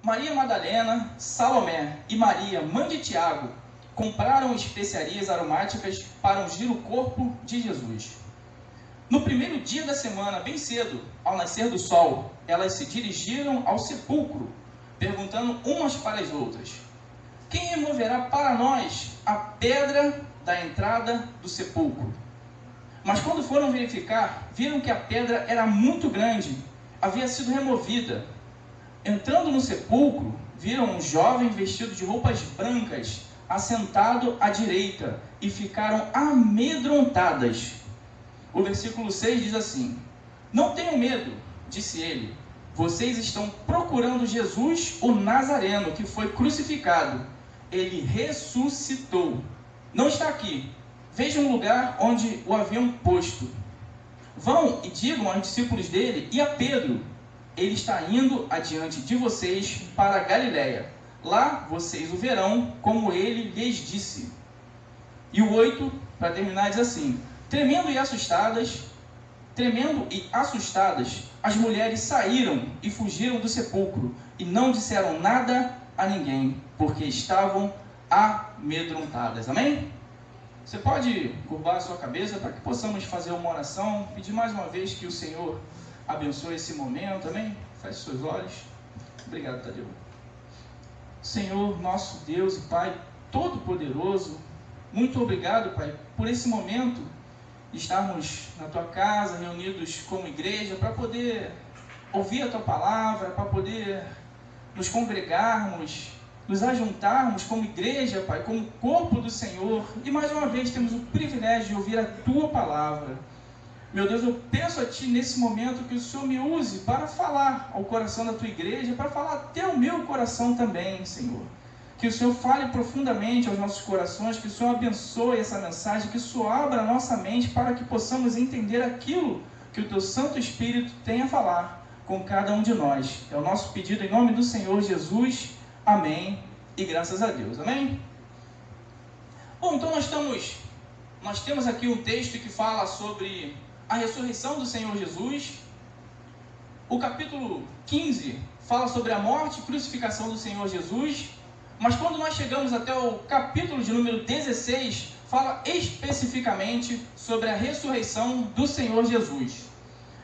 Maria Madalena, Salomé e Maria, mãe de Tiago, compraram especiarias aromáticas para ungir o corpo de Jesus. No primeiro dia da semana, bem cedo, ao nascer do sol, elas se dirigiram ao sepulcro, perguntando umas para as outras: quem removerá para nós a pedra da entrada do sepulcro? Mas quando foram verificar, viram que a pedra era muito grande, havia sido removida. Entrando no sepulcro, viram um jovem vestido de roupas brancas, assentado à direita, e ficaram amedrontadas. O versículo 6 diz assim: não tenham medo, disse ele, vocês estão procurando Jesus, o Nazareno, que foi crucificado. Ele ressuscitou. Não está aqui. Vejam o lugar onde o haviam posto. Vão e digam aos discípulos dele e a Pedro: ele está indo adiante de vocês para a Galiléia. Lá vocês o verão, como ele lhes disse. E o 8, para terminar, diz assim: tremendo e assustadas, as mulheres saíram e fugiram do sepulcro, e não disseram nada a ninguém, porque estavam amedrontadas. Amém? Você pode curvar a sua cabeça para que possamos fazer uma oração, pedir mais uma vez que o Senhor abençoe esse momento, amém? Feche seus olhos. Obrigado, Tadeu. Senhor, nosso Deus e Pai Todo-Poderoso, muito obrigado, Pai, por esse momento de estarmos na Tua casa, reunidos como igreja, para poder ouvir a Tua palavra, para poder nos congregarmos, nos ajuntarmos como igreja, Pai, como corpo do Senhor, e mais uma vez temos o privilégio de ouvir a Tua palavra. Meu Deus, eu peço a Ti nesse momento que o Senhor me use para falar ao coração da Tua igreja, para falar até o meu coração também, Senhor. Que o Senhor fale profundamente aos nossos corações, que o Senhor abençoe essa mensagem, que o Senhor abra a nossa mente para que possamos entender aquilo que o Teu Santo Espírito tem a falar com cada um de nós. É o nosso pedido em nome do Senhor Jesus. Amém. E graças a Deus. Amém? Bom, então nós temos aqui um texto que fala sobre a ressurreição do Senhor Jesus. O capítulo 15 fala sobre a morte e crucificação do Senhor Jesus. Mas quando nós chegamos até o capítulo de número 16, fala especificamente sobre a ressurreição do Senhor Jesus.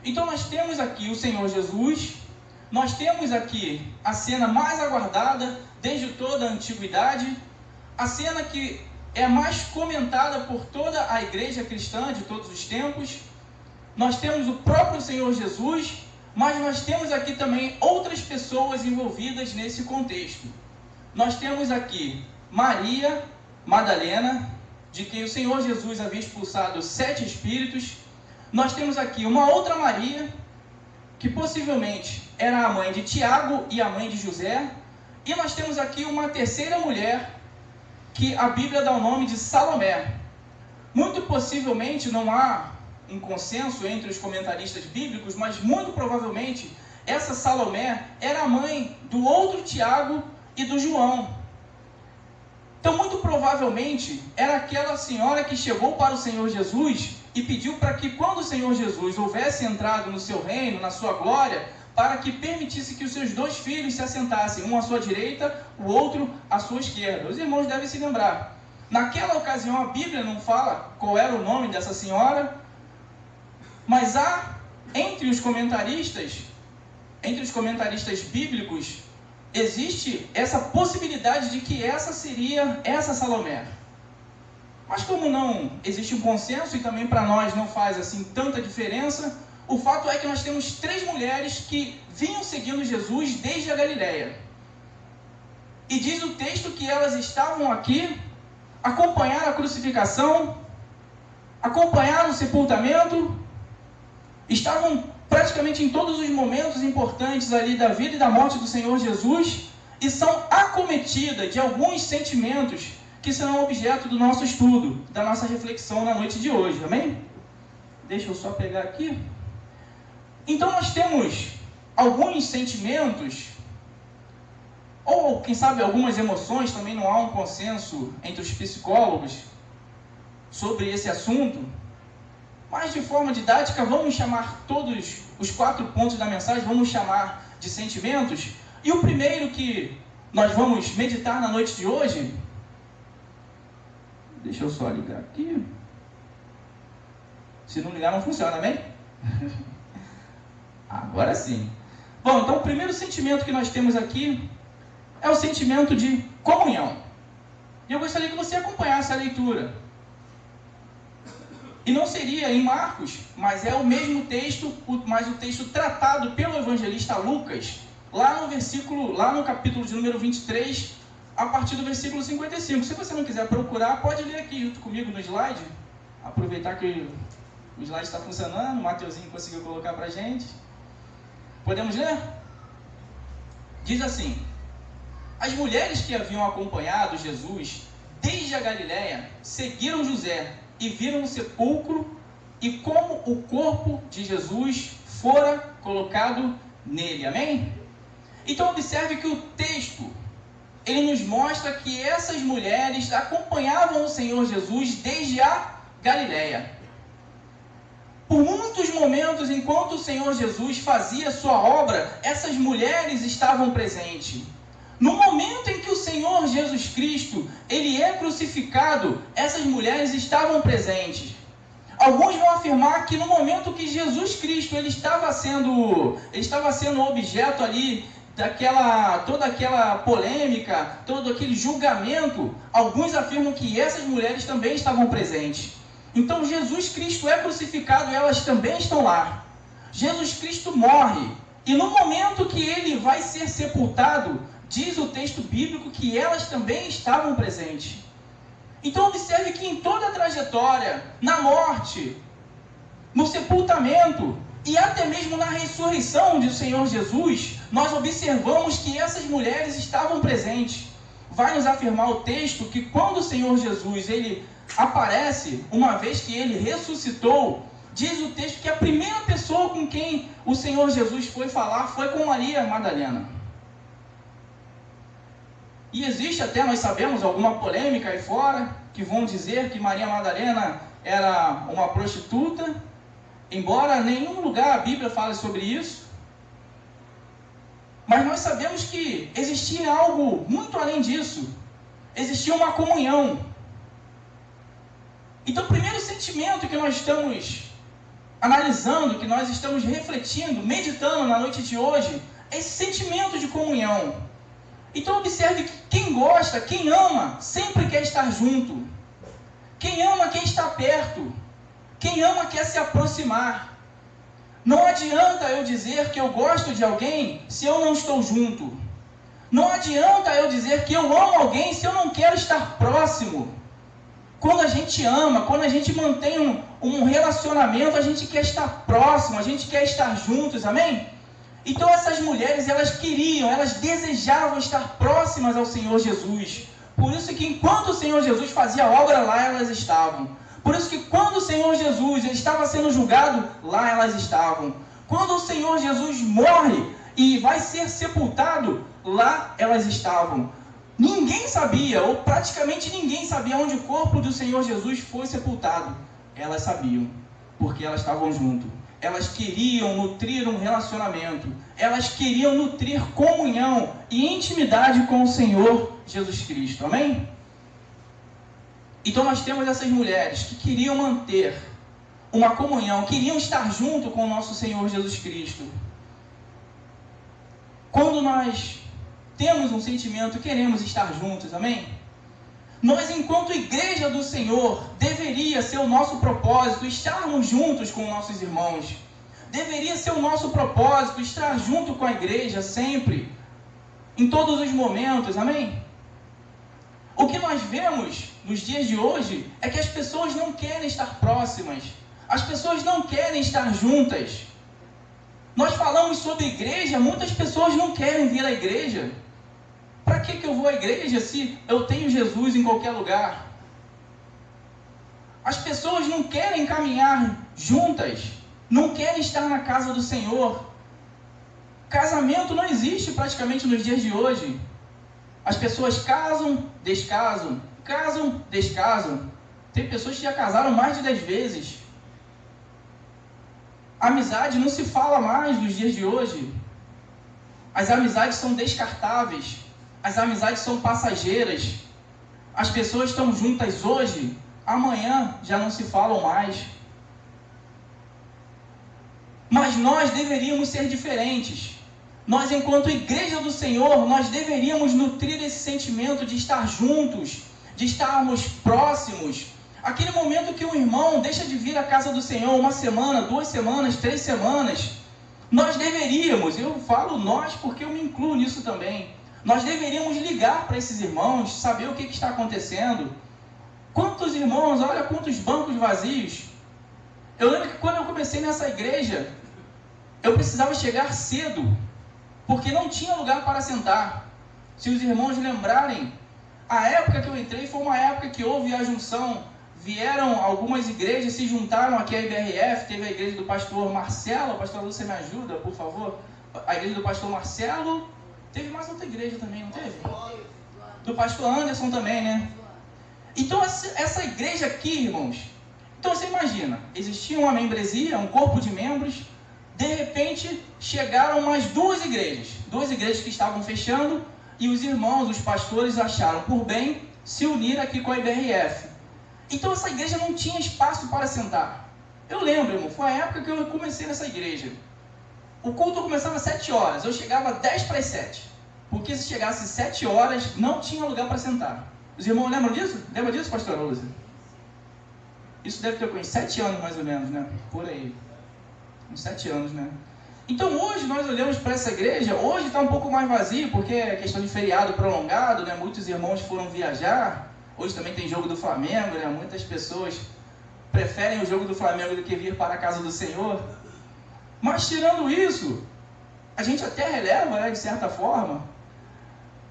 Então nós temos aqui o Senhor Jesus, nós temos aqui a cena mais aguardada desde toda a antiguidade, a cena que é a mais comentada por toda a igreja cristã de todos os tempos. Nós temos o próprio Senhor Jesus, mas nós temos aqui também outras pessoas envolvidas nesse contexto. Nós temos aqui Maria Madalena, de quem o Senhor Jesus havia expulsado 7 espíritos. Nós temos aqui uma outra Maria, que possivelmente era a mãe de Tiago e a mãe de José. E nós temos aqui uma terceira mulher, que a Bíblia dá o nome de Salomé. Muito possivelmente não há um consenso entre os comentaristas bíblicos, mas muito provavelmente essa Salomé era a mãe do outro Tiago e do João. Então, muito provavelmente, era aquela senhora que chegou para o Senhor Jesus e pediu para que, quando o Senhor Jesus houvesse entrado no seu reino, na sua glória, para que permitisse que os seus 2 filhos se assentassem, um à sua direita, o outro à sua esquerda. Os irmãos devem se lembrar. Naquela ocasião, a Bíblia não fala qual era o nome dessa senhora, mas há, entre os comentaristas bíblicos, existe essa possibilidade de que essa seria essa Salomé. Mas como não existe um consenso e também para nós não faz assim tanta diferença, o fato é que nós temos 3 mulheres que vinham seguindo Jesus desde a Galiléia. E diz o texto que elas estavam aqui, acompanharam a crucificação, acompanharam o sepultamento, estavam praticamente em todos os momentos importantes ali da vida e da morte do Senhor Jesus, e são acometidas de alguns sentimentos que serão objeto do nosso estudo, da nossa reflexão na noite de hoje, amém? Deixa eu só pegar aqui. Então nós temos alguns sentimentos, ou quem sabe algumas emoções, também não há um consenso entre os psicólogos sobre esse assunto, mas de forma didática vamos chamar todos os 4 pontos da mensagem, vamos chamar de sentimentos, E o primeiro que nós vamos meditar na noite de hoje, deixa eu só ligar aqui, se não ligar não funciona, amém? Agora sim. Bom, então o primeiro sentimento que nós temos aqui é o sentimento de comunhão. E eu gostaria que você acompanhasse a leitura. E não seria em Marcos, mas é o mesmo texto, mas o texto tratado pelo evangelista Lucas, lá no capítulo de número 23, a partir do versículo 55. Se você não quiser procurar, pode ler aqui junto comigo no slide. Aproveitar que o slide está funcionando, o Mateuzinho conseguiu colocar para a gente. Podemos ler? Diz assim: as mulheres que haviam acompanhado Jesus desde a Galiléia seguiram José e viram o sepulcro e como o corpo de Jesus fora colocado nele. Amém? Então observe que o texto, ele nos mostra que essas mulheres acompanhavam o Senhor Jesus desde a Galiléia. Por muitos momentos, enquanto o Senhor Jesus fazia sua obra, essas mulheres estavam presentes. No momento em que o Senhor Jesus Cristo, ele é crucificado, essas mulheres estavam presentes. Alguns vão afirmar que no momento que Jesus Cristo ele estava sendo objeto ali toda aquela polêmica, todo aquele julgamento, alguns afirmam que essas mulheres também estavam presentes. Então Jesus Cristo é crucificado e elas também estão lá. Jesus Cristo morre e no momento que ele vai ser sepultado, diz o texto bíblico que elas também estavam presentes. Então observe que em toda a trajetória, na morte, no sepultamento e até mesmo na ressurreição do Senhor Jesus, nós observamos que essas mulheres estavam presentes. Vai nos afirmar o texto que quando o Senhor Jesus ele aparece, uma vez que ele ressuscitou, diz o texto que a primeira pessoa com quem o Senhor Jesus foi falar foi com Maria Madalena. E existe até, nós sabemos, alguma polêmica aí fora, que vão dizer que Maria Madalena era uma prostituta, embora em nenhum lugar a Bíblia fale sobre isso. Mas nós sabemos que existia algo muito além disso. Existia uma comunhão. Então, o primeiro sentimento que nós estamos analisando, que nós estamos refletindo, meditando na noite de hoje, é esse sentimento de comunhão. Então, observe que quem gosta, quem ama, sempre quer estar junto. Quem ama quer estar perto. Quem ama quer se aproximar. Não adianta eu dizer que eu gosto de alguém se eu não estou junto. Não adianta eu dizer que eu amo alguém se eu não quero estar próximo. Quando a gente ama, quando a gente mantém um relacionamento, a gente quer estar próximo, a gente quer estar juntos, amém? Então essas mulheres, elas desejavam estar próximas ao Senhor Jesus. Por isso que enquanto o Senhor Jesus fazia a obra, lá elas estavam. Por isso que quando o Senhor Jesus ele estava sendo julgado, lá elas estavam. Quando o Senhor Jesus morre e vai ser sepultado, lá elas estavam. Ninguém sabia, ou praticamente ninguém sabia onde o corpo do Senhor Jesus foi sepultado. Elas sabiam, porque elas estavam junto. Elas queriam nutrir um relacionamento. Elas queriam nutrir comunhão e intimidade com o Senhor Jesus Cristo. Amém? Então nós temos essas mulheres que queriam manter uma comunhão, queriam estar junto com o nosso Senhor Jesus Cristo. Quando nós temos um sentimento, queremos estar juntos, amém? Nós, enquanto igreja do Senhor, deveria ser o nosso propósito estarmos juntos com nossos irmãos. Deveria ser o nosso propósito estar junto com a igreja sempre, em todos os momentos, amém? O que nós vemos nos dias de hoje é que as pessoas não querem estar próximas, as pessoas não querem estar juntas. Nós falamos sobre igreja, muitas pessoas não querem vir à igreja. Para que eu vou à igreja se eu tenho Jesus em qualquer lugar? As pessoas não querem caminhar juntas, não querem estar na casa do Senhor. Casamento não existe praticamente nos dias de hoje. As pessoas casam, descasam, casam, descasam. Tem pessoas que já casaram mais de 10 vezes. Amizade não se fala mais nos dias de hoje. As amizades são descartáveis. As amizades são passageiras. As pessoas estão juntas hoje, amanhã já não se falam mais. Mas nós deveríamos ser diferentes. Nós, enquanto igreja do Senhor, nós deveríamos nutrir esse sentimento de estar juntos, de estarmos próximos. Aquele momento que o irmão deixa de vir à casa do Senhor 1 semana, 2 semanas, 3 semanas, nós deveríamos, eu falo nós porque eu me incluo nisso também, nós deveríamos ligar para esses irmãos, saber o que está acontecendo. Quantos irmãos, olha quantos bancos vazios. Eu lembro que quando eu comecei nessa igreja, eu precisava chegar cedo, porque não tinha lugar para sentar. Se os irmãos lembrarem, a época que eu entrei foi uma época que houve a junção. Vieram algumas igrejas, se juntaram aqui à IBRF, teve a igreja do pastor Marcelo, pastor Lúcia, me ajuda, por favor. A igreja do pastor Marcelo, teve mais outra igreja também, não teve? Do pastor Anderson também, né? Então essa igreja aqui, irmãos, então você imagina, existia uma membresia, um corpo de membros, de repente chegaram mais duas igrejas que estavam fechando, e os irmãos, os pastores acharam por bem se unir aqui com a IBRF. Então essa igreja não tinha espaço para sentar. Eu lembro, irmão, foi a época que eu comecei nessa igreja. O culto começava às 7 horas, eu chegava 10 para as 7. Porque se chegasse às 7 horas, não tinha lugar para sentar. Os irmãos lembram disso? Lembra disso, pastor Lúcia? Isso deve ter com uns 7 anos mais ou menos, né? Por aí. Uns 7 anos, né? Então hoje nós olhamos para essa igreja, hoje está um pouco mais vazio, porque é questão de feriado prolongado, né? Muitos irmãos foram viajar. Hoje também tem jogo do Flamengo, né? Muitas pessoas preferem o jogo do Flamengo do que vir para a casa do Senhor. Mas tirando isso, a gente até releva, né, de certa forma,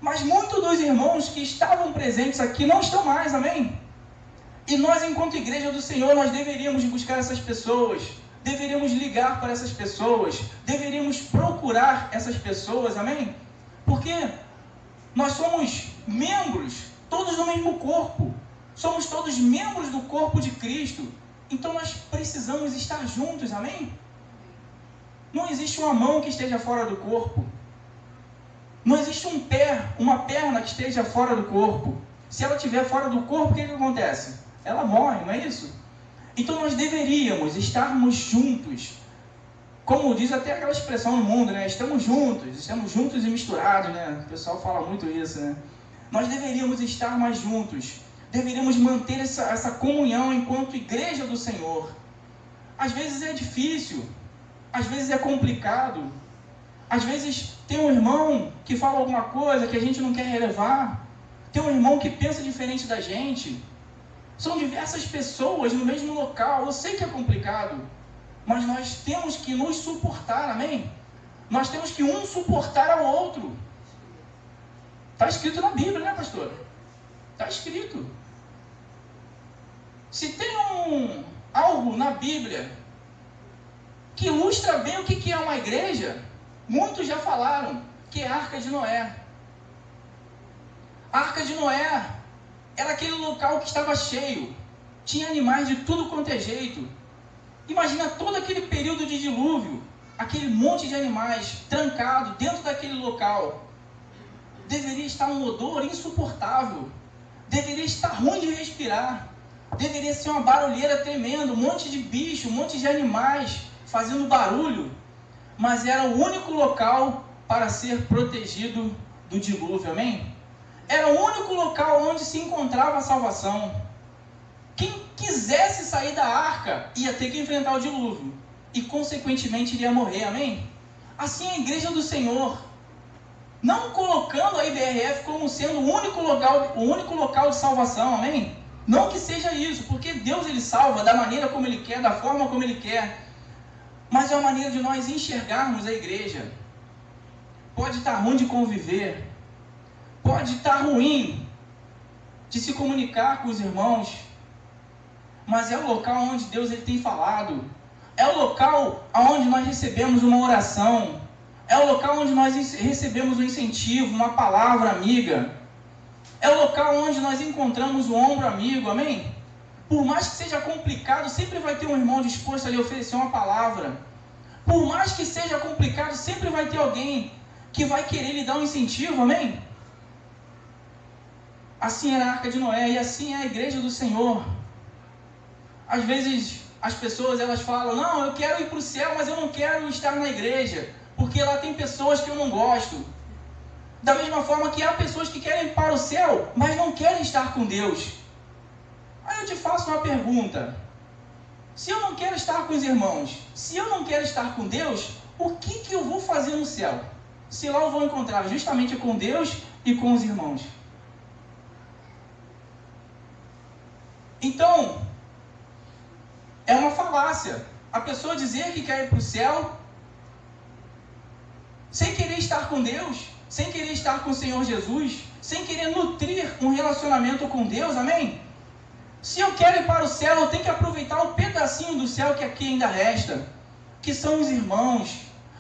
mas muitos dos irmãos que estavam presentes aqui não estão mais, amém? E nós, enquanto igreja do Senhor, nós deveríamos buscar essas pessoas, deveríamos ligar para essas pessoas, deveríamos procurar essas pessoas, amém? Porque nós somos membros, todos do mesmo corpo, somos todos membros do corpo de Cristo, então nós precisamos estar juntos, amém? Não existe uma mão que esteja fora do corpo, não existe um pé, uma perna que esteja fora do corpo. Se ela estiver fora do corpo, o que acontece? Ela morre, não é isso? Então nós deveríamos estarmos juntos, como diz até aquela expressão no mundo, né? Estamos juntos e misturados, né? O pessoal fala muito isso, né? Nós deveríamos estar mais juntos, deveríamos manter essa comunhão enquanto igreja do Senhor. Às vezes é difícil, às vezes é complicado, às vezes tem um irmão que fala alguma coisa que a gente não quer relevar, tem um irmão que pensa diferente da gente, são diversas pessoas no mesmo local. Eu sei que é complicado, mas nós temos que nos suportar, amém? Nós temos que um suportar ao outro. Está escrito na Bíblia, né, pastor? Está escrito. Se tem algo na Bíblia que ilustra bem o que é uma igreja, muitos já falaram, que é a Arca de Noé. A Arca de Noé era aquele local que estava cheio, tinha animais de tudo quanto é jeito. Imagina todo aquele período de dilúvio, aquele monte de animais trancado dentro daquele local. Deveria estar um odor insuportável, deveria estar ruim de respirar, deveria ser uma barulheira tremenda, um monte de bicho, um monte de animais fazendo barulho, mas era o único local para ser protegido do dilúvio, amém? Era o único local onde se encontrava a salvação. Quem quisesse sair da arca ia ter que enfrentar o dilúvio e consequentemente iria morrer, amém? Assim é a igreja do Senhor, não colocando a IBRF como sendo o único local de salvação, amém? Não que seja isso, porque Deus ele salva da maneira como ele quer, da forma como ele quer, mas é uma maneira de nós enxergarmos a igreja. Pode estar ruim de conviver, pode estar ruim de se comunicar com os irmãos, mas é o local onde Deus ele tem falado, é o local onde nós recebemos uma oração, é o local onde nós recebemos um incentivo, uma palavra amiga, é o local onde nós encontramos o ombro amigo, amém? Por mais que seja complicado, sempre vai ter um irmão disposto a lhe oferecer uma palavra. Por mais que seja complicado, sempre vai ter alguém que vai querer lhe dar um incentivo, amém? Assim era a Arca de Noé e assim é a igreja do Senhor. Às vezes as pessoas elas falam, não, eu quero ir para o céu, mas eu não quero estar na igreja, porque lá tem pessoas que eu não gosto. Da mesma forma que há pessoas que querem ir para o céu, mas não querem estar com Deus. Aí eu te faço uma pergunta. Se eu não quero estar com os irmãos, se eu não quero estar com Deus, o que eu vou fazer no céu? Se lá eu vou encontrar justamente com Deus e com os irmãos. Então, é uma falácia a pessoa dizer que quer ir para o céu, sem querer estar com Deus, sem querer estar com o Senhor Jesus, sem querer nutrir um relacionamento com Deus, amém? Se eu quero ir para o céu, eu tenho que aproveitar o pedacinho do céu que aqui ainda resta, que são os irmãos,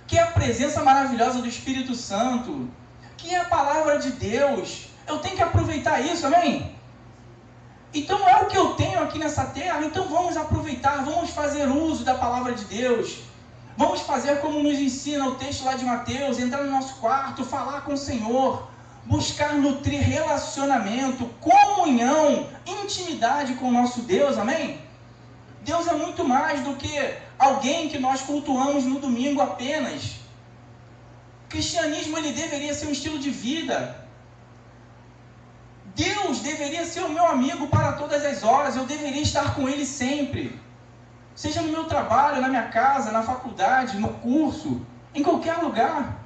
que é a presença maravilhosa do Espírito Santo, que é a palavra de Deus. Eu tenho que aproveitar isso, amém? Então é o que eu tenho aqui nessa terra, então vamos aproveitar, vamos fazer uso da palavra de Deus. Vamos fazer como nos ensina o texto lá de Mateus, entrar no nosso quarto, falar com o Senhor, buscar nutrir relacionamento, comunhão, intimidade com o nosso Deus, amém? Deus é muito mais do que alguém que nós cultuamos no domingo apenas. O cristianismo ele deveria ser um estilo de vida. Deus deveria ser o meu amigo para todas as horas, eu deveria estar com Ele sempre. Seja no meu trabalho, na minha casa, na faculdade, no curso, em qualquer lugar.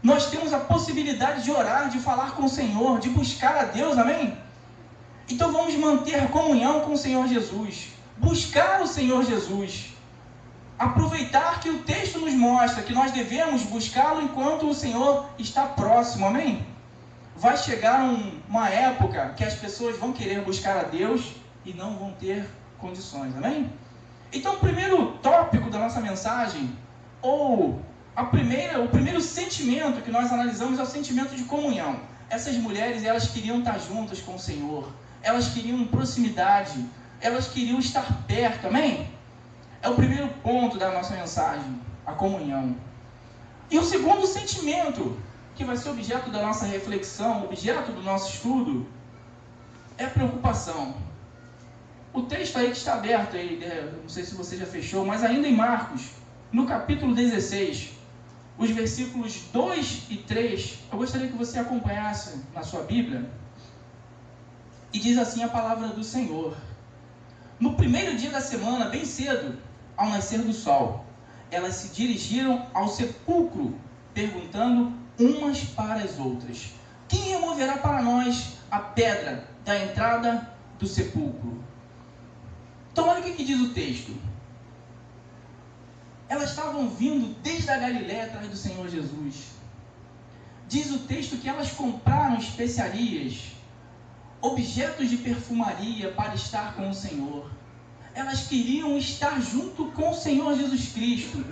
Nós temos a possibilidade de orar, de falar com o Senhor, de buscar a Deus, amém? Então vamos manter comunhão com o Senhor Jesus, buscar o Senhor Jesus, aproveitar que o texto nos mostra que nós devemos buscá-lo enquanto o Senhor está próximo, amém? Vai chegar uma época que as pessoas vão querer buscar a Deus e não vão ter condições, amém? Então o primeiro tópico da nossa mensagem, ou o primeiro sentimento que nós analisamos é o sentimento de comunhão. Essas mulheres, elas queriam estar juntas com o Senhor, elas queriam proximidade, elas queriam estar perto, amém? É o primeiro ponto da nossa mensagem, a comunhão. E o segundo sentimento, que vai ser objeto da nossa reflexão, objeto do nosso estudo, é a preocupação. O texto aí que está aberto, aí, não sei se você já fechou, mas ainda em Marcos, no capítulo 16, os versículos 2 e 3, eu gostaria que você acompanhasse na sua Bíblia, e diz assim a palavra do Senhor. No primeiro dia da semana, bem cedo, ao nascer do sol, elas se dirigiram ao sepulcro, perguntando umas para as outras: quem removerá para nós a pedra da entrada do sepulcro? Então olha o que diz o texto. Elas estavam vindo desde a Galiléia atrás do Senhor Jesus. Diz o texto que elas compraram especiarias, objetos de perfumaria para estar com o Senhor. Elas queriam estar junto com o Senhor Jesus Cristo.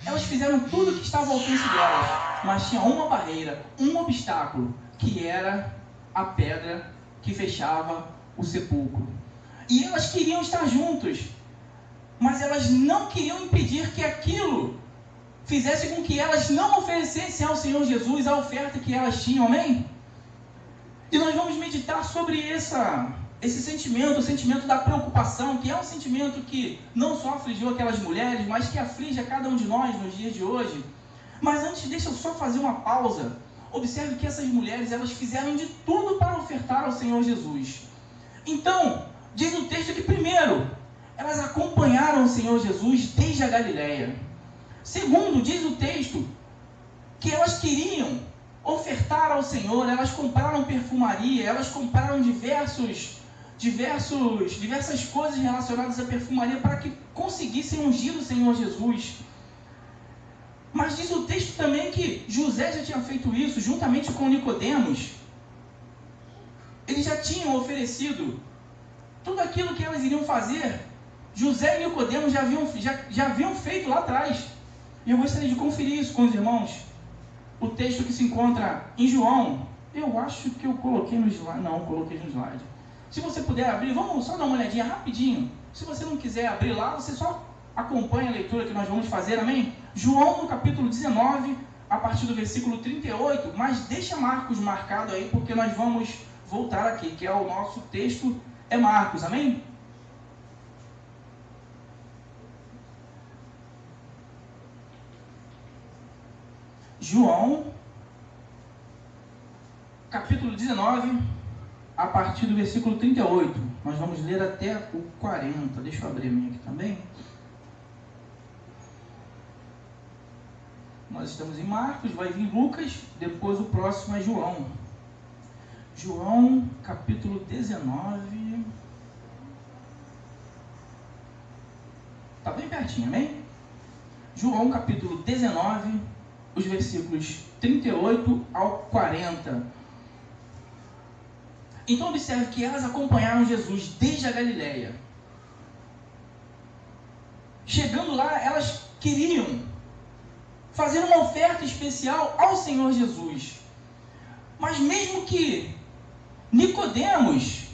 Elas fizeram tudo o que estava ao alcance delas, mas tinha uma barreira, um obstáculo, que era a pedra que fechava o sepulcro. E elas queriam estar juntos, mas elas não queriam impedir que aquilo fizesse com que elas não oferecessem ao Senhor Jesus a oferta que elas tinham, amém? E nós vamos meditar sobre esse sentimento, o sentimento da preocupação, que é um sentimento que não só afligiu aquelas mulheres, mas que aflige a cada um de nós nos dias de hoje. Mas antes, deixa eu só fazer uma pausa. Observe que essas mulheres, elas fizeram de tudo para ofertar ao Senhor Jesus. Então, diz o texto que primeiro, elas acompanharam o Senhor Jesus desde a Galiléia. Segundo, diz o texto que elas queriam ofertar ao Senhor, elas compraram perfumaria, elas compraram diversas coisas relacionadas à perfumaria para que conseguissem ungir o Senhor Jesus. Mas diz o texto também que José já tinha feito isso, juntamente com Nicodemos. Eles já tinham oferecido tudo aquilo que elas iriam fazer. José e Nicodemos já haviam feito lá atrás. E eu gostaria de conferir isso com os irmãos. O texto que se encontra em João, eu acho que eu coloquei no slide. Não, coloquei no slide. Se você puder abrir, vamos só dar uma olhadinha rapidinho. Se você não quiser abrir lá, você só acompanha a leitura que nós vamos fazer, amém? João no capítulo 19, a partir do versículo 38, mas deixa Marcos marcado aí, porque nós vamos voltar aqui, que é o nosso texto, é Marcos, amém? João, capítulo 19, a partir do versículo 38. Nós vamos ler até o 40. Deixa eu abrir a minha aqui também. Nós estamos em Marcos, vai vir Lucas, depois o próximo é João. João, capítulo 19. Está bem pertinho, amém? João, capítulo 19, os versículos 38 ao 40. Então observe que elas acompanharam Jesus desde a Galileia. Chegando lá, elas queriam fazer uma oferta especial ao Senhor Jesus. Mas mesmo que Nicodemos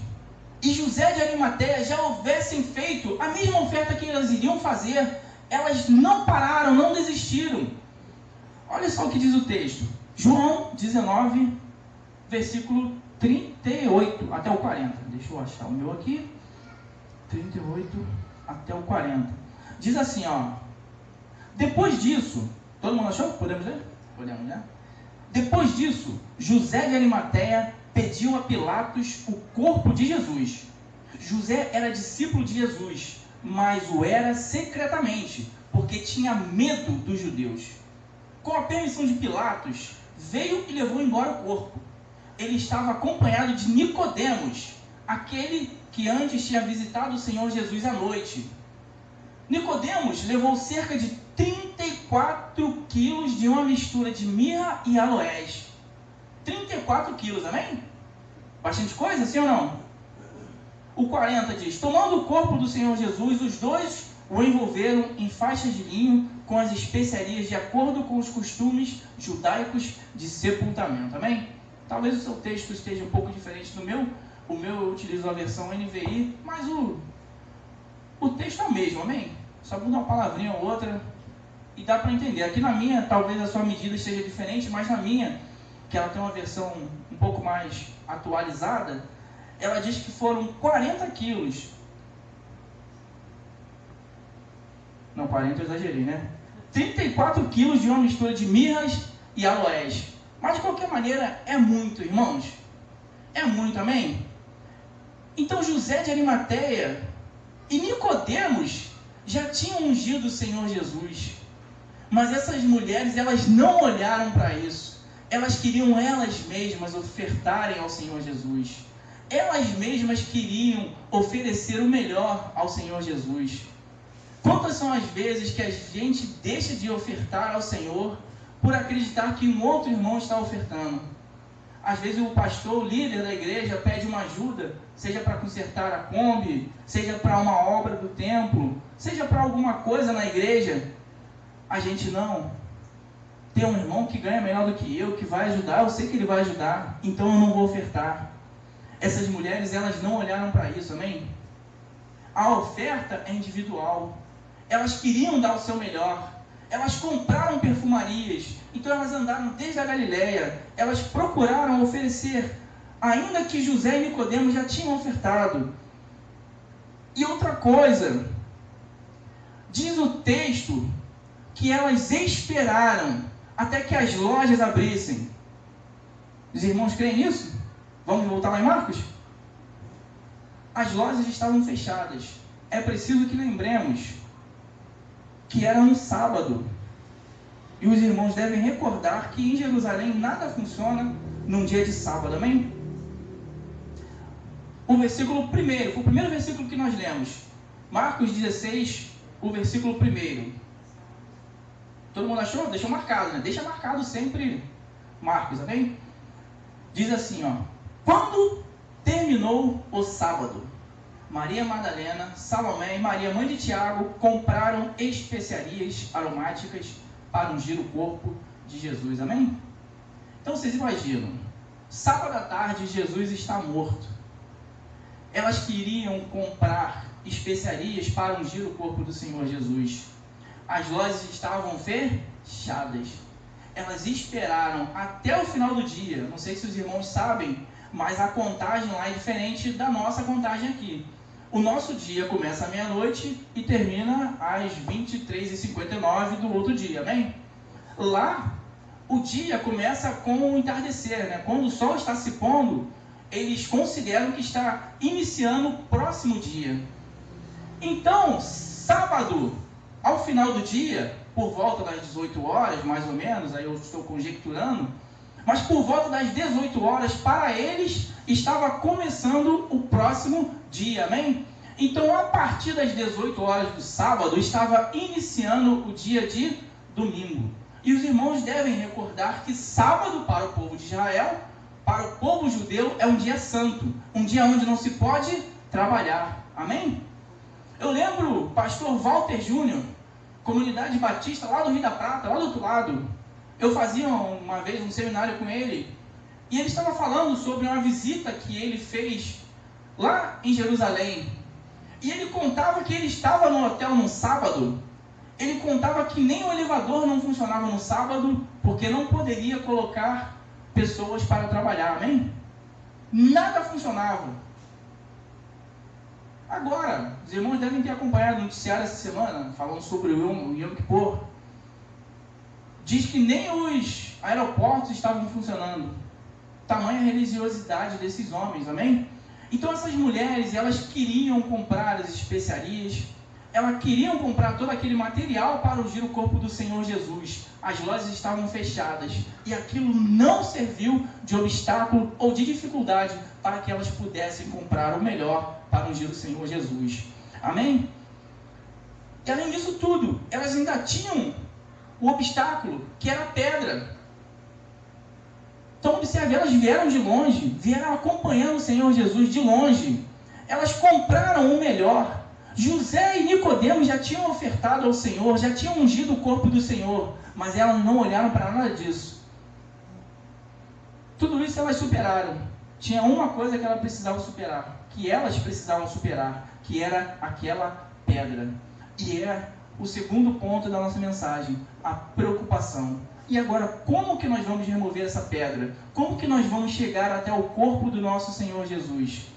e José de Arimateia já houvessem feito a mesma oferta que elas iriam fazer, elas não pararam, não desistiram. Olha só o que diz o texto. João 19, versículo 38 até o 40. Deixa eu achar o meu aqui. 38 até o 40. Diz assim, ó. Depois disso, todo mundo achou? Podemos ler? Podemos, né? Depois disso, José de Arimateia pediu a Pilatos o corpo de Jesus. José era discípulo de Jesus, mas o era secretamente, porque tinha medo dos judeus. Com a permissão de Pilatos, veio e levou embora o corpo. Ele estava acompanhado de Nicodemos, aquele que antes tinha visitado o Senhor Jesus à noite. Nicodemos levou cerca de 34 quilos de uma mistura de mirra e aloés. 34 quilos, amém? Bastante coisa, sim ou não? O 40 diz: tomando o corpo do Senhor Jesus, os dois o envolveram em faixas de linho com as especiarias de acordo com os costumes judaicos de sepultamento, amém? Talvez o seu texto esteja um pouco diferente do meu. O meu eu utilizo a versão NVI, mas o texto é o mesmo, amém? Só muda uma palavrinha ou outra e dá para entender. Aqui na minha, talvez a sua medida esteja diferente, mas na minha, que ela tem uma versão um pouco mais atualizada, ela diz que foram 40 quilos. Não, 40 eu exagerei, né? 34 quilos de uma mistura de mirras e aloés. Mas de qualquer maneira, é muito, irmãos. É muito, amém? Então José de Arimateia e Nicodemos já tinham ungido o Senhor Jesus. Mas essas mulheres, elas não olharam para isso. Elas queriam elas mesmas ofertarem ao Senhor Jesus. Elas mesmas queriam oferecer o melhor ao Senhor Jesus. Quantas são as vezes que a gente deixa de ofertar ao Senhor por acreditar que um outro irmão está ofertando? Às vezes o pastor, o líder da igreja, pede uma ajuda, seja para consertar a Kombi, seja para uma obra do templo, seja para alguma coisa na igreja. A gente não. Tem um irmão que ganha melhor do que eu, que vai ajudar, eu sei que ele vai ajudar, então eu não vou ofertar. Essas mulheres, elas não olharam para isso, amém? A oferta é individual. Elas queriam dar o seu melhor. Elas compraram perfumarias. Então elas andaram desde a Galileia. Elas procuraram oferecer, ainda que José e Nicodemos já tinham ofertado. E outra coisa, diz o texto que elas esperaram até que as lojas abrissem. Os irmãos creem nisso? Vamos voltar lá em Marcos? As lojas estavam fechadas. É preciso que lembremos que era um sábado. E os irmãos devem recordar que em Jerusalém nada funciona num dia de sábado, amém? O versículo 1, foi o primeiro versículo que nós lemos. Marcos 16, o versículo 1. Todo mundo achou? Deixa marcado, né? Deixa marcado sempre Marcos, amém? Diz assim, ó. Quando terminou o sábado, Maria Madalena, Salomé e Maria, mãe de Tiago, compraram especiarias aromáticas para ungir o corpo de Jesus, amém? Então vocês imaginam, sábado à tarde Jesus está morto. Elas queriam comprar especiarias para ungir o corpo do Senhor Jesus. As lojas estavam fechadas. elas esperaram até o final do dia. Não sei se os irmãos sabem, mas a contagem lá é diferente da nossa contagem aqui. O nosso dia começa à meia-noite e termina às 23h59 do outro dia, amém? Lá, o dia começa com o entardecer, né? Quando o sol está se pondo, eles consideram que está iniciando o próximo dia. Então, sábado, ao final do dia, por volta das 18 horas, mais ou menos, aí eu estou conjecturando, mas por volta das 18 horas, para eles, estava começando o próximo dia, amém? Então, a partir das 18 horas do sábado, estava iniciando o dia de domingo. E os irmãos devem recordar que sábado, para o povo de Israel, para o povo judeu, é um dia santo, um dia onde não se pode trabalhar, amém? Eu lembro, pastor Walter Júnior, comunidade batista lá do Rio da Prata, lá do outro lado. Eu fazia uma vez um seminário com ele, e ele estava falando sobre uma visita que ele fez lá em Jerusalém. E ele contava que ele estava no hotel no sábado. Ele contava que nem o elevador não funcionava no sábado, porque não poderia colocar pessoas para trabalhar, amém? Nada funcionava. Agora, os irmãos devem ter acompanhado o noticiário essa semana, falando sobre o Yom Kippur. Diz que nem os aeroportos estavam funcionando. Tamanha religiosidade desses homens, amém? Então essas mulheres, elas queriam comprar as especiarias, elas queriam comprar todo aquele material para ungir o corpo do Senhor Jesus. As lojas estavam fechadas e aquilo não serviu de obstáculo ou de dificuldade para que elas pudessem comprar o melhor para ungir o Senhor Jesus. Amém? E além disso tudo, elas ainda tinham o obstáculo, que era a pedra. Então observe, elas vieram de longe, vieram acompanhando o Senhor Jesus de longe. Elas compraram o melhor. José e Nicodemos já tinham ofertado ao Senhor, já tinham ungido o corpo do Senhor, mas elas não olharam para nada disso. Tudo isso elas superaram. Tinha uma coisa que elas precisavam superar, que era aquela pedra. E é o segundo ponto da nossa mensagem, a preocupação. E agora, como que nós vamos remover essa pedra? Como que nós vamos chegar até o corpo do nosso Senhor Jesus?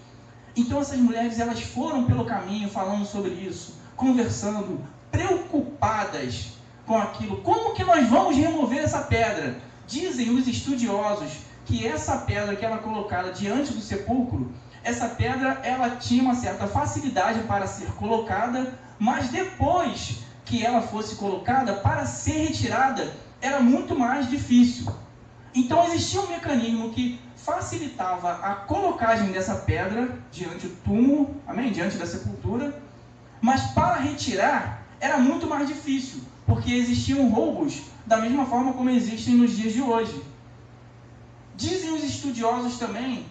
Então essas mulheres, elas foram pelo caminho falando sobre isso, conversando, preocupadas com aquilo. Como que nós vamos remover essa pedra? Dizem os estudiosos que essa pedra que era colocada diante do sepulcro, essa pedra, ela tinha uma certa facilidade para ser colocada, mas depois que ela fosse colocada, para ser retirada, era muito mais difícil. Então existia um mecanismo que facilitava a colocagem dessa pedra diante do túmulo, amém? Diante da sepultura, mas para retirar era muito mais difícil, porque existiam roubos da mesma forma como existem nos dias de hoje. Dizem os estudiosos também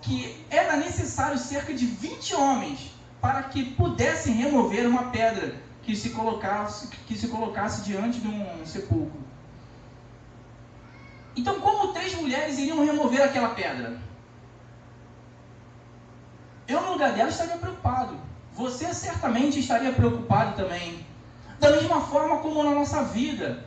que era necessário cerca de 20 homens para que pudessem remover uma pedra que se colocasse diante de um sepulcro. Então, como 3 mulheres iriam remover aquela pedra? Eu, no lugar dela, estaria preocupado. Você certamente estaria preocupado também. Da mesma forma como na nossa vida.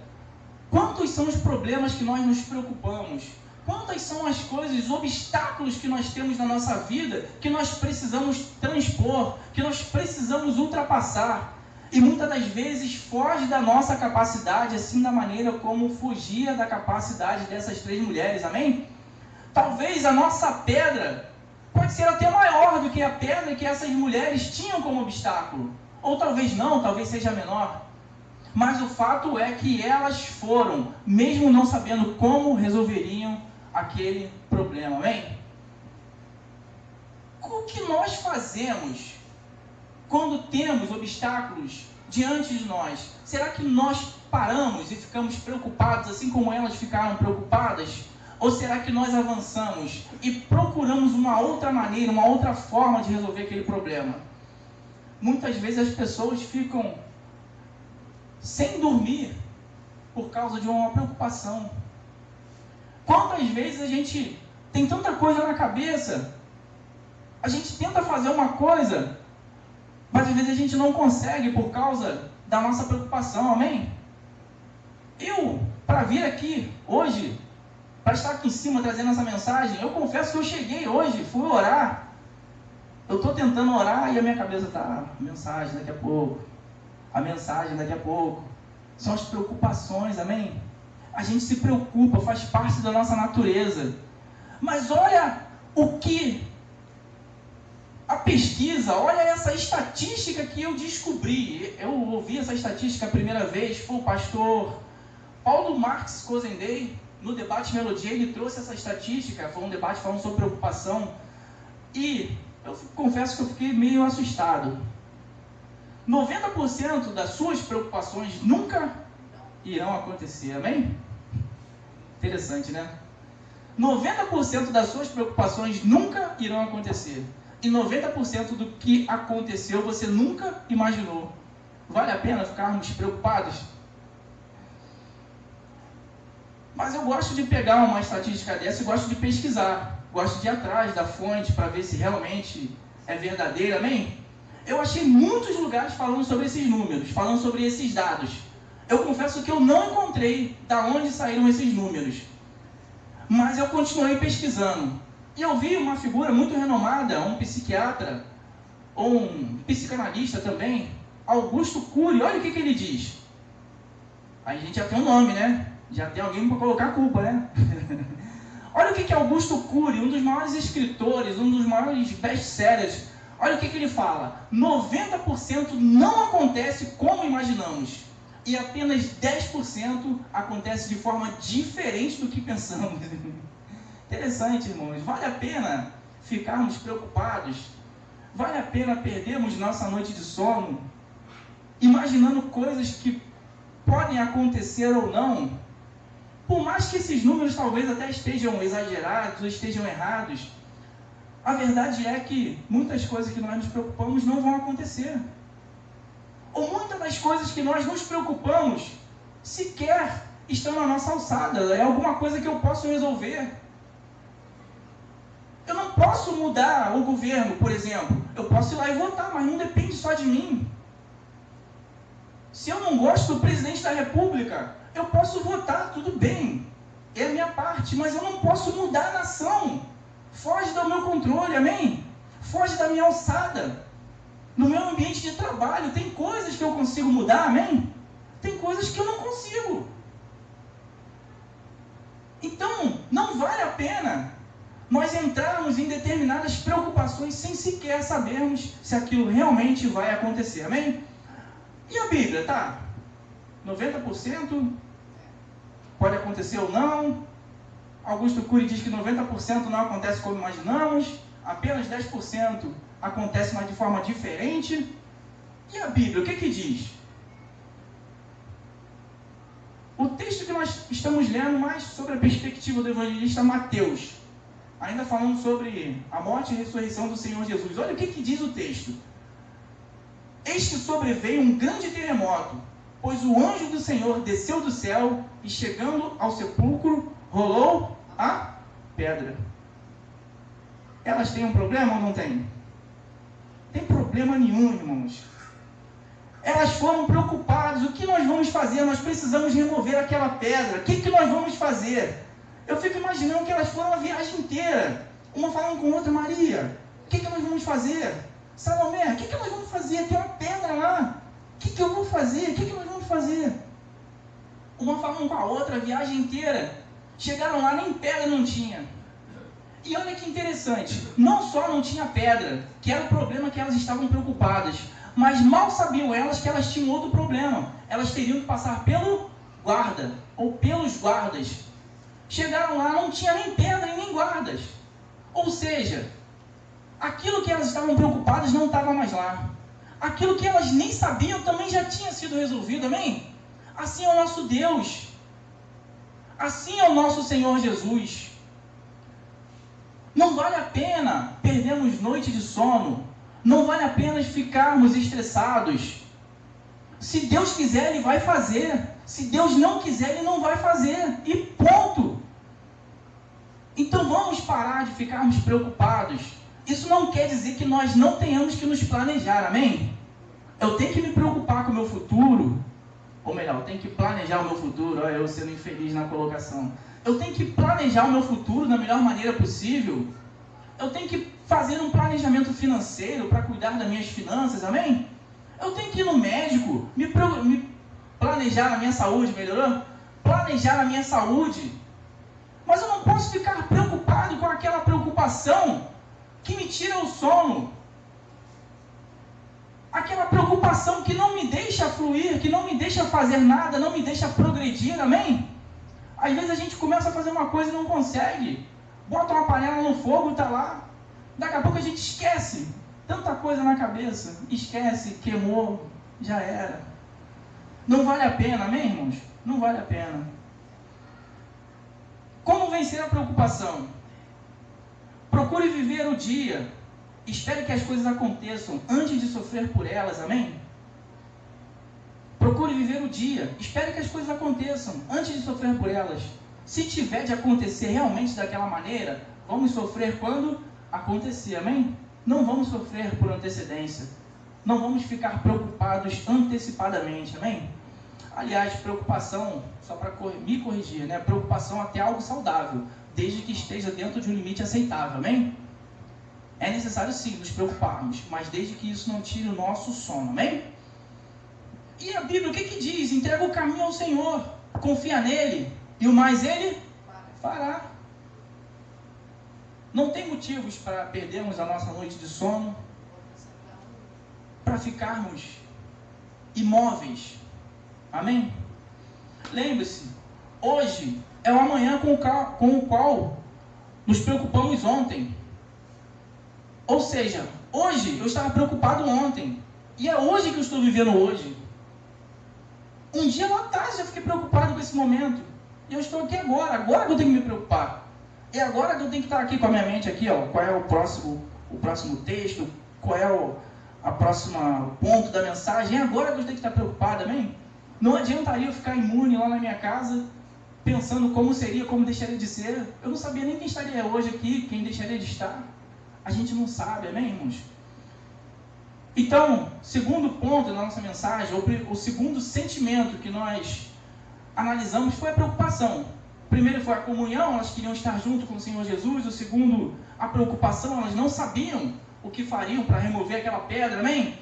Quantos são os problemas que nós nos preocupamos? Quantas são as coisas, os obstáculos que nós temos na nossa vida, que nós precisamos transpor, que nós precisamos ultrapassar? E muitas das vezes foge da nossa capacidade, assim da maneira como fugia da capacidade dessas 3 mulheres, amém? Talvez a nossa pedra pode ser até maior do que a pedra que essas mulheres tinham como obstáculo. Ou talvez não, talvez seja menor. Mas o fato é que elas foram, mesmo não sabendo como resolveriam aquele problema, amém? O que nós fazemos quando temos obstáculos diante de nós? Será que nós paramos e ficamos preocupados, assim como elas ficaram preocupadas? Ou será que nós avançamos e procuramos uma outra maneira, uma outra forma de resolver aquele problema? Muitas vezes as pessoas ficam sem dormir por causa de uma preocupação. Quantas vezes a gente tem tanta coisa na cabeça, a gente tenta fazer uma coisa, mas às vezes a gente não consegue por causa da nossa preocupação, amém? Eu para vir aqui hoje, para estar aqui em cima trazendo essa mensagem. Eu confesso que eu cheguei hoje, fui orar. Eu estou tentando orar e a minha cabeça está, mensagem daqui a pouco, a mensagem daqui a pouco. São as preocupações, amém? A gente se preocupa, faz parte da nossa natureza. Mas olha o que a pesquisa, olha essa estatística que eu descobri. Eu ouvi essa estatística a primeira vez, foi o pastor Paulo Marx Cozendey, no debate Melodia, ele trouxe essa estatística, foi um debate falando sobre preocupação, e eu confesso que eu fiquei meio assustado. 90% das suas preocupações nunca irão acontecer, amém? Interessante, né? 90% das suas preocupações nunca irão acontecer. E 90% do que aconteceu você nunca imaginou. Vale a pena ficarmos preocupados? Mas eu gosto de pegar uma estatística dessa e gosto de pesquisar. Gosto de ir atrás da fonte para ver se realmente é verdadeira, amém? Eu achei muitos lugares falando sobre esses números, falando sobre esses dados. Eu confesso que eu não encontrei da onde saíram esses números. Mas eu continuei pesquisando. E eu vi uma figura muito renomada, um psiquiatra, ou um psicanalista também, Augusto Cury. Olha o que ele diz. Aí a gente já tem um nome, né? Já tem alguém para colocar a culpa, né? Olha o que Augusto Cury, um dos maiores escritores, um dos maiores best-sellers, olha o que ele fala. 90% não acontece como imaginamos. E apenas 10% acontece de forma diferente do que pensamos. Interessante, irmãos. Vale a pena ficarmos preocupados? Vale a pena perdermos nossa noite de sono imaginando coisas que podem acontecer ou não? Por mais que esses números talvez até estejam exagerados ou estejam errados, a verdade é que muitas coisas que nós nos preocupamos não vão acontecer. Ou muitas das coisas que nós nos preocupamos sequer estão na nossa alçada. É alguma coisa que eu posso resolver. Eu não posso mudar o governo, por exemplo. Eu posso ir lá e votar, mas não depende só de mim. Se eu não gosto do presidente da República, eu posso votar, tudo bem. É a minha parte, mas eu não posso mudar a nação. Foge do meu controle, amém? Foge da minha alçada. No meu ambiente de trabalho, tem coisas que eu consigo mudar, amém? Tem coisas que eu não consigo. Então, não vale a pena nós entrarmos em determinadas preocupações sem sequer sabermos se aquilo realmente vai acontecer, amém? E a Bíblia, tá? 90% pode acontecer ou não. Augusto Cury diz que 90% não acontece como imaginamos, apenas 10% acontece, mas de forma diferente. E a Bíblia, o que diz? O texto que nós estamos lendo mais sobre a perspectiva do evangelista Mateus, ainda falando sobre a morte e a ressurreição do Senhor Jesus. Olha o que diz o texto. Eis que sobreveio um grande terremoto, pois o anjo do Senhor desceu do céu e, chegando ao sepulcro, rolou a pedra. Elas têm um problema ou não têm? Tem problema nenhum, irmãos. Elas foram preocupadas. O que nós vamos fazer? Nós precisamos remover aquela pedra. O que nós vamos fazer? Eu fico imaginando que elas foram a viagem inteira, uma falando com outra. Maria, o que nós vamos fazer? Salomé, o que nós vamos fazer? Tem uma pedra lá. O que eu vou fazer? O que nós vamos fazer? Uma falando com a outra a viagem inteira. Chegaram lá, nem pedra não tinha. E olha que interessante, não só não tinha pedra, que era o problema que elas estavam preocupadas, mas mal sabiam elas que elas tinham outro problema. Elas teriam que passar pelo guarda, ou pelos guardas. Chegaram lá, não tinha nem pedra e nem guardas. Ou seja, aquilo que elas estavam preocupadas não estava mais lá. Aquilo que elas nem sabiam também já tinha sido resolvido, amém? Assim é o nosso Deus. Assim é o nosso Senhor Jesus. Não vale a pena perdermos noite de sono. Não vale a pena ficarmos estressados. Se Deus quiser, Ele vai fazer. Se Deus não quiser, Ele não vai fazer. E ponto. Então vamos parar de ficarmos preocupados. Isso não quer dizer que nós não tenhamos que nos planejar, amém? Eu tenho que me preocupar com o meu futuro. Ou melhor, eu tenho que planejar o meu futuro. Olha, eu sendo infeliz na colocação. Eu tenho que planejar o meu futuro da melhor maneira possível. Eu tenho que fazer um planejamento financeiro para cuidar das minhas finanças, amém? Eu tenho que ir no médico, me planejar a minha saúde, melhorou? Planejar a minha saúde. Mas eu não posso ficar preocupado com aquela preocupação que me tira o sono. Aquela preocupação que não me deixa fluir, que não me deixa fazer nada, não me deixa progredir, amém? Às vezes a gente começa a fazer uma coisa e não consegue. Bota uma panela no fogo e está lá. Daqui a pouco a gente esquece. Tanta coisa na cabeça. Esquece, queimou, já era. Não vale a pena, amém, irmãos? Não vale a pena. Como vencer a preocupação? Procure viver o dia. Espere que as coisas aconteçam antes de sofrer por elas, amém? Procure viver o dia. Espere que as coisas aconteçam antes de sofrer por elas. Se tiver de acontecer realmente daquela maneira, vamos sofrer quando acontecer, amém? Não vamos sofrer por antecedência. Não vamos ficar preocupados antecipadamente, amém? Aliás, preocupação, só para me corrigir, né? Preocupação até algo saudável, desde que esteja dentro de um limite aceitável, amém? É necessário sim nos preocuparmos, mas desde que isso não tire o nosso sono, amém? E a Bíblia, o que diz? Entrega o caminho ao Senhor, confia nele, e o mais ele fará. Não tem motivos para perdermos a nossa noite de sono, para ficarmos imóveis, amém? Lembre-se, hoje é o amanhã com o qual nos preocupamos ontem. Ou seja, hoje eu estava preocupado ontem, e é hoje que eu estou vivendo hoje. Um dia lá atrás eu fiquei preocupado com esse momento, e eu estou aqui agora que eu tenho que me preocupar. É agora que eu tenho que estar aqui com a minha mente aqui, ó, qual é o próximo texto, qual é o próximo ponto da mensagem. É agora que eu tenho que estar preocupado, amém? Não adiantaria eu ficar imune lá na minha casa, pensando como seria, como deixaria de ser. Eu não sabia nem quem estaria hoje aqui, quem deixaria de estar. A gente não sabe, amém, irmãos? Então, segundo ponto da nossa mensagem, o segundo sentimento que nós analisamos foi a preocupação. O primeiro foi a comunhão, elas queriam estar junto com o Senhor Jesus. O segundo, a preocupação, elas não sabiam o que fariam para remover aquela pedra, amém?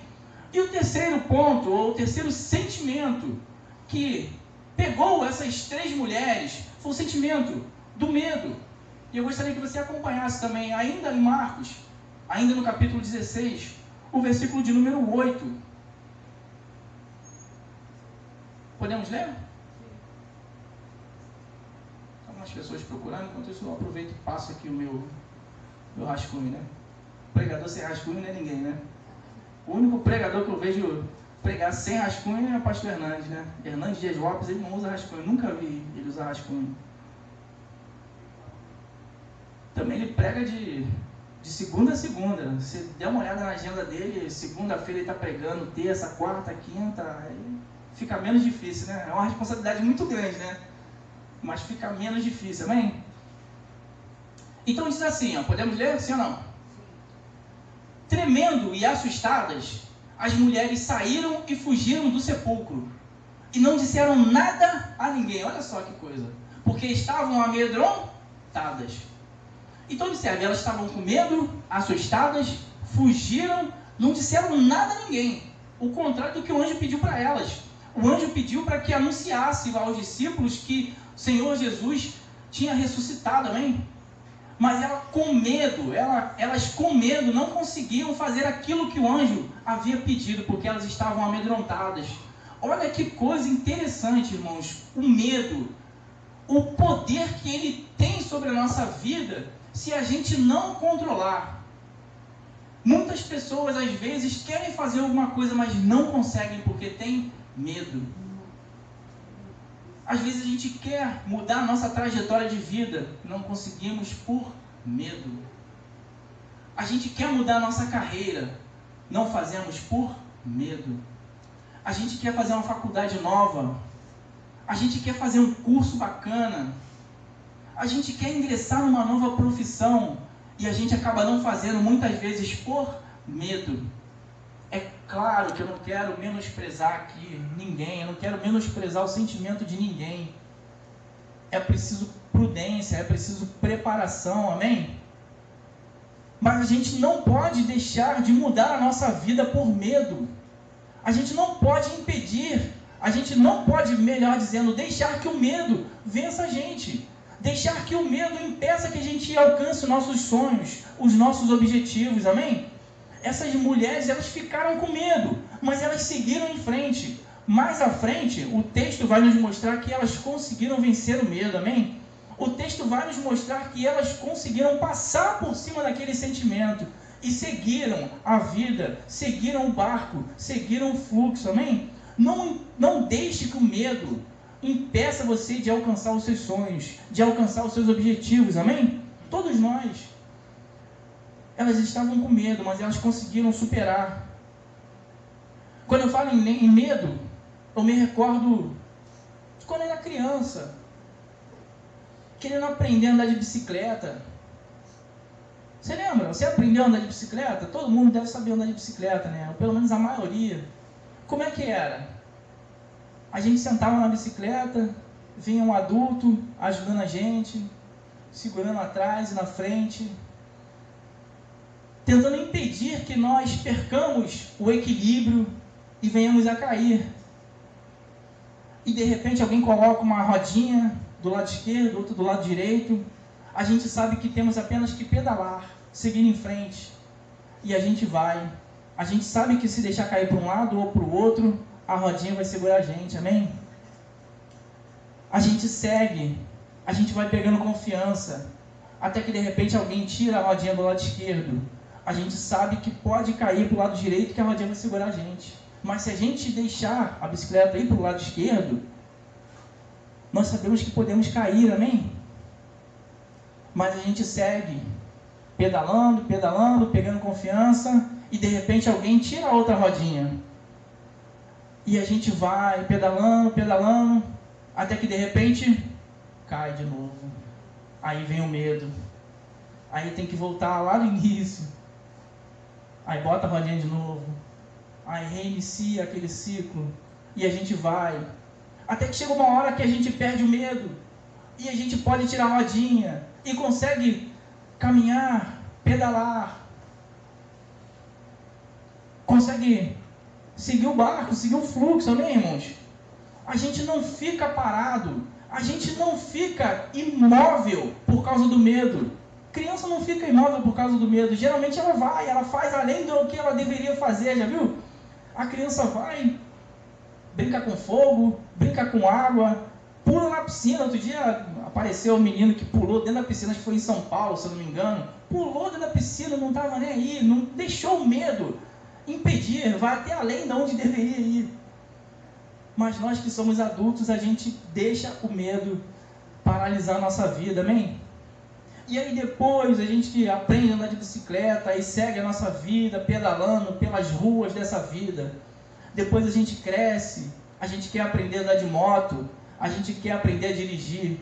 E o terceiro ponto, ou o terceiro sentimento que pegou essas três mulheres, foi o sentimento do medo. E eu gostaria que você acompanhasse também, ainda em Marcos, ainda no capítulo 16, o versículo de número 8. Podemos ler? As pessoas procurando, enquanto isso eu aproveito e passo aqui o meu rascunho, né? Pregador sem rascunho não é ninguém, né? O único pregador que eu vejo pregar sem rascunho é o pastor Hernandes, né? Hernandes Dias Lopes, ele não usa rascunho, nunca vi ele usar rascunho. Também ele prega de segunda a segunda. Você der uma olhada na agenda dele, segunda-feira ele está pregando, terça, quarta, quinta, aí fica menos difícil, né? É uma responsabilidade muito grande, né? Mas fica menos difícil, amém? Então diz assim, ó, podemos ler, sim ou não? Tremendo e assustadas, as mulheres saíram e fugiram do sepulcro, e não disseram nada a ninguém. Olha só que coisa, porque estavam amedrontadas. Então observe, elas estavam com medo, assustadas, fugiram, não disseram nada a ninguém. O contrário do que o anjo pediu para elas. O anjo pediu para que anunciasse aos discípulos que o Senhor Jesus tinha ressuscitado, amém? Mas elas com medo não conseguiam fazer aquilo que o anjo havia pedido, porque elas estavam amedrontadas. Olha que coisa interessante, irmãos, o medo, o poder que ele tem sobre a nossa vida, se a gente não controlar. Muitas pessoas às vezes querem fazer alguma coisa, mas não conseguem porque têm medo. Às vezes a gente quer mudar a nossa trajetória de vida, não conseguimos por medo. A gente quer mudar a nossa carreira, não fazemos por medo. A gente quer fazer uma faculdade nova, a gente quer fazer um curso bacana, a gente quer ingressar numa nova profissão e a gente acaba não fazendo muitas vezes por medo. É Claro que eu não quero menosprezar aqui ninguém, eu não quero menosprezar o sentimento de ninguém. É preciso prudência, é preciso preparação, amém? Mas a gente não pode deixar de mudar a nossa vida por medo. A gente não pode impedir, a gente não pode, melhor dizendo, deixar que o medo vença a gente. Deixar que o medo impeça que a gente alcance os nossos sonhos, os nossos objetivos, amém? Essas mulheres, elas ficaram com medo, mas elas seguiram em frente. Mais à frente, o texto vai nos mostrar que elas conseguiram vencer o medo, amém? O texto vai nos mostrar que elas conseguiram passar por cima daquele sentimento e seguiram a vida, seguiram o barco, seguiram o fluxo, amém? Não deixe que o medo impeça você de alcançar os seus sonhos, de alcançar os seus objetivos, amém? Todos nós. Elas estavam com medo, mas elas conseguiram superar. Quando eu falo em medo, eu me recordo de quando eu era criança, querendo aprender a andar de bicicleta. Você lembra? Você aprendeu a andar de bicicleta? Todo mundo deve saber andar de bicicleta, né? Ou pelo menos a maioria. Como é que era? A gente sentava na bicicleta, vinha um adulto ajudando a gente, segurando atrás e na frente, tentando impedir que nós percamos o equilíbrio e venhamos a cair. E de repente alguém coloca uma rodinha do lado esquerdo, outro do lado direito. A gente sabe que temos apenas que pedalar, seguir em frente. E a gente vai. A gente sabe que se deixar cair para um lado ou para o outro, a rodinha vai segurar a gente, amém? A gente segue, a gente vai pegando confiança, até que de repente alguém tira a rodinha do lado esquerdo. A gente sabe que pode cair para o lado direito, que a rodinha vai segurar a gente. Mas se a gente deixar a bicicleta ir para o lado esquerdo, nós sabemos que podemos cair, amém? Mas a gente segue, pedalando, pegando confiança, e de repente alguém tira a outra rodinha. E a gente vai pedalando, até que de repente cai de novo. Aí vem o medo. Aí tem que voltar lá no início. Aí bota a rodinha de novo. Aí reinicia aquele ciclo. E a gente vai. Até que chega uma hora que a gente perde o medo. E a gente pode tirar a rodinha. E consegue caminhar, pedalar. Consegue seguir o barco, seguir o fluxo, amém, irmãos? A gente não fica parado. A gente não fica imóvel por causa do medo. Criança não fica imóvel por causa do medo. Geralmente ela vai, ela faz além do que ela deveria fazer, já viu? A criança vai, brinca com fogo, brinca com água, pula na piscina. Outro dia apareceu um menino que pulou dentro da piscina, acho que foi em São Paulo, se eu não me engano. Pulou dentro da piscina, não estava nem aí, não deixou o medo impedir, vai até além de onde deveria ir. Mas nós que somos adultos, a gente deixa o medo paralisar a nossa vida, amém? E aí depois a gente aprende a andar de bicicleta e segue a nossa vida pedalando pelas ruas dessa vida. Depois a gente cresce, a gente quer aprender a andar de moto, a gente quer aprender a dirigir.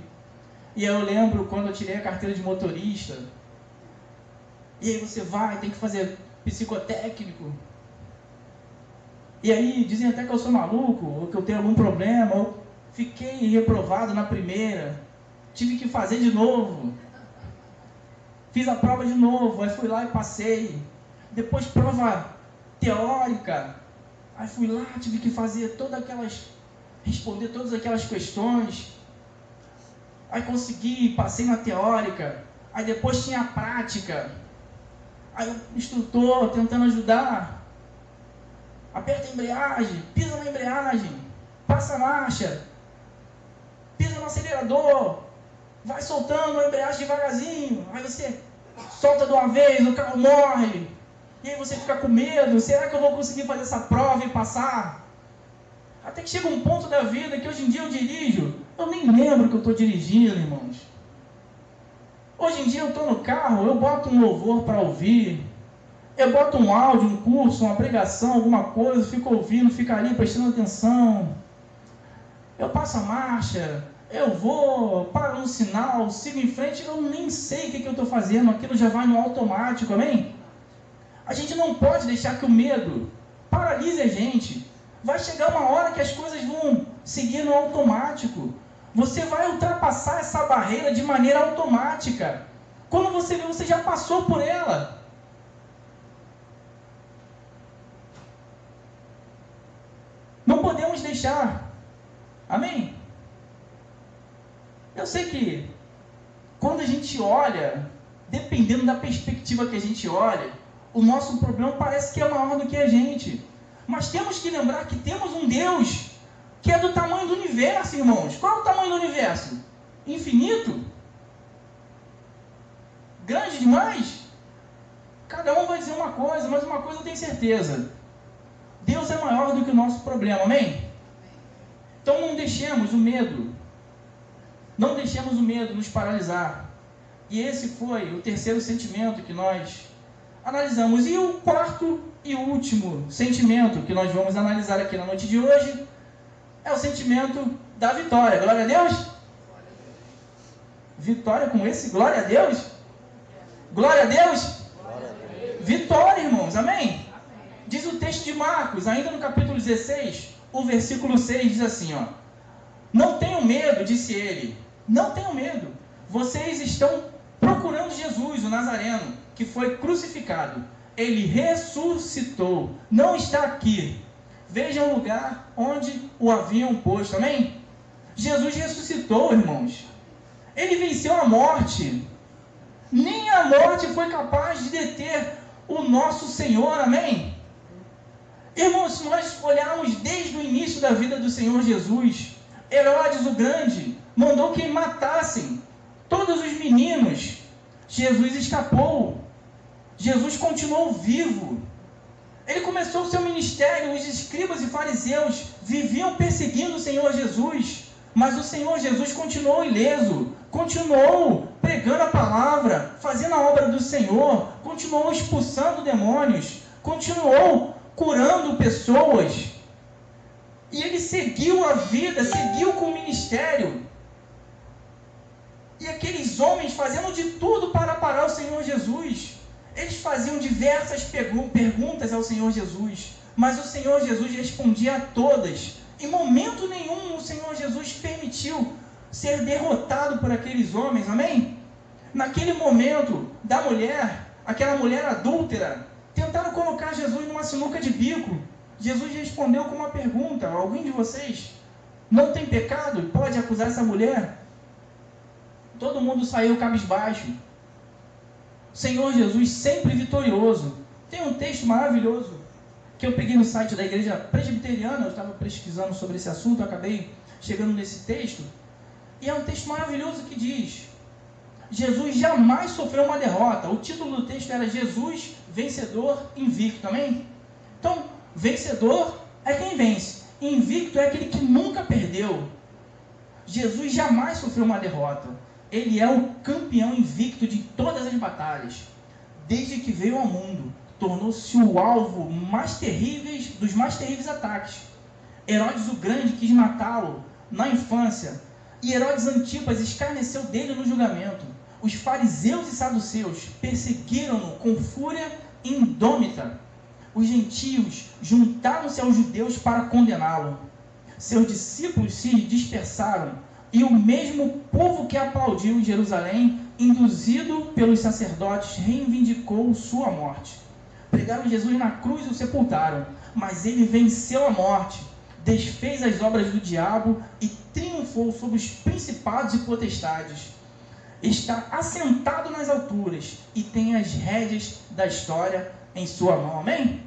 E eu lembro quando eu tirei a carteira de motorista, e aí você vai, tem que fazer psicotécnico. E aí dizem até que eu sou maluco, ou que eu tenho algum problema. Eu fiquei reprovado na primeira, tive que fazer de novo. Fiz a prova de novo, aí fui lá e passei. Depois prova teórica, aí fui lá, tive que fazer responder todas aquelas questões. Aí consegui, passei na teórica. Aí depois tinha a prática. Aí o instrutor tentando ajudar. Aperta a embreagem, pisa na embreagem, passa a marcha, pisa no acelerador, vai soltando a embreagem devagarzinho, aí você solta de uma vez, o carro morre, e aí você fica com medo, será que eu vou conseguir fazer essa prova e passar? Até que chega um ponto da vida que hoje em dia eu dirijo, eu nem lembro que eu estou dirigindo, irmãos. Hoje em dia eu estou no carro, eu boto um louvor para ouvir, eu boto um áudio, um curso, uma pregação, alguma coisa, fico ouvindo, fico ali prestando atenção. Eu passo a marcha, eu vou, paro no sinal, sigo em frente, eu nem sei o que eu estou fazendo, aquilo já vai no automático, amém? A gente não pode deixar que o medo paralise a gente. Vai chegar uma hora que as coisas vão seguir no automático. Você vai ultrapassar essa barreira de maneira automática. Quando você vê, você já passou por ela. Não podemos deixar. Amém? Eu sei que quando a gente olha, dependendo da perspectiva que a gente olha, o nosso problema parece que é maior do que a gente. Mas temos que lembrar que temos um Deus que é do tamanho do universo, irmãos. Qual é o tamanho do universo? Infinito? Grande demais? Cada um vai dizer uma coisa, mas uma coisa eu tenho certeza. Deus é maior do que o nosso problema, amém? Então não deixemos o medo nos paralisar. E esse foi o terceiro sentimento que nós analisamos. E o quarto e último sentimento que nós vamos analisar aqui na noite de hoje é o sentimento da vitória. Glória a Deus? Vitória com esse? Glória a Deus? Glória a Deus? Vitória, irmãos, amém? Diz o texto de Marcos, ainda no capítulo 16, o versículo 6 diz assim, ó: não tenham medo, disse ele, não tenham medo. Vocês estão procurando Jesus, o Nazareno, que foi crucificado. Ele ressuscitou, não está aqui. Vejam o lugar onde o haviam posto, amém? Jesus ressuscitou, irmãos. Ele venceu a morte. Nem a morte foi capaz de deter o nosso Senhor, amém? Irmãos, se nós olharmos desde o início da vida do Senhor Jesus, Herodes o Grande mandou que matassem todos os meninos. Jesus escapou. Jesus continuou vivo. Ele começou o seu ministério. Os escribas e fariseus viviam perseguindo o Senhor Jesus, mas o Senhor Jesus continuou ileso, continuou pregando a palavra, fazendo a obra do Senhor, continuou expulsando demônios, continuou curando pessoas. E ele seguiu a vida, seguiu com o ministério. E aqueles homens fazendo de tudo para parar o Senhor Jesus. Eles faziam diversas perguntas ao Senhor Jesus, mas o Senhor Jesus respondia a todas. Em momento nenhum o Senhor Jesus permitiu ser derrotado por aqueles homens, amém? Naquele momento da mulher, aquela mulher adúltera, tentaram colocar Jesus numa sinuca de bico. Jesus respondeu com uma pergunta: alguém de vocês não tem pecado e pode acusar essa mulher? Todo mundo saiu cabisbaixo. Senhor Jesus sempre vitorioso. Tem um texto maravilhoso que eu peguei no site da igreja presbiteriana. Eu estava pesquisando sobre esse assunto, eu acabei chegando nesse texto, e é um texto maravilhoso que diz: Jesus jamais sofreu uma derrota. O título do texto era Jesus vencedor invicto, amém? Então, vencedor é quem vence, invicto é aquele que nunca perdeu. Jesus jamais sofreu uma derrota. Ele é o campeão invicto de todas as batalhas. Desde que veio ao mundo, tornou-se o alvo dos mais terríveis ataques. Herodes o Grande quis matá-lo na infância, e Herodes Antipas escarneceu dele no julgamento. Os fariseus e saduceus perseguiram-no com fúria indômita. Os gentios juntaram-se aos judeus para condená-lo. Seus discípulos se dispersaram, e o mesmo povo que aplaudiu em Jerusalém, induzido pelos sacerdotes, reivindicou sua morte. Pregaram Jesus na cruz e o sepultaram, mas ele venceu a morte, desfez as obras do diabo e triunfou sobre os principados e potestades. Está assentado nas alturas e tem as rédeas da história em sua mão. Amém?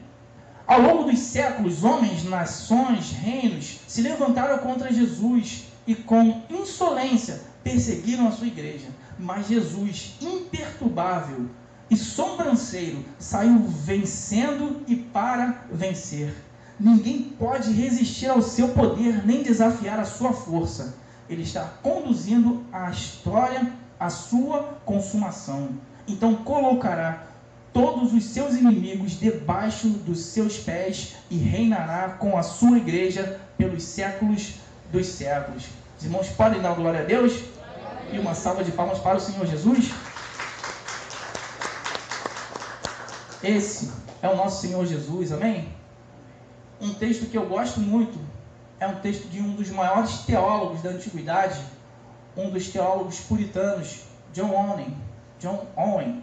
Ao longo dos séculos, homens, nações, reinos se levantaram contra Jesus e com insolência perseguiram a sua igreja. Mas Jesus, imperturbável e sobranceiro, saiu vencendo e para vencer. Ninguém pode resistir ao seu poder nem desafiar a sua força. Ele está conduzindo a história à sua consumação. Então colocará todos os seus inimigos debaixo dos seus pés e reinará com a sua igreja pelos séculos dos séculos. Os irmãos podem dar glória a Deus? E uma salva de palmas para o Senhor Jesus. Esse é o nosso Senhor Jesus, amém? um texto que eu gosto muito, é um texto de um dos maiores teólogos da antiguidade, um dos teólogos puritanos, John Owen.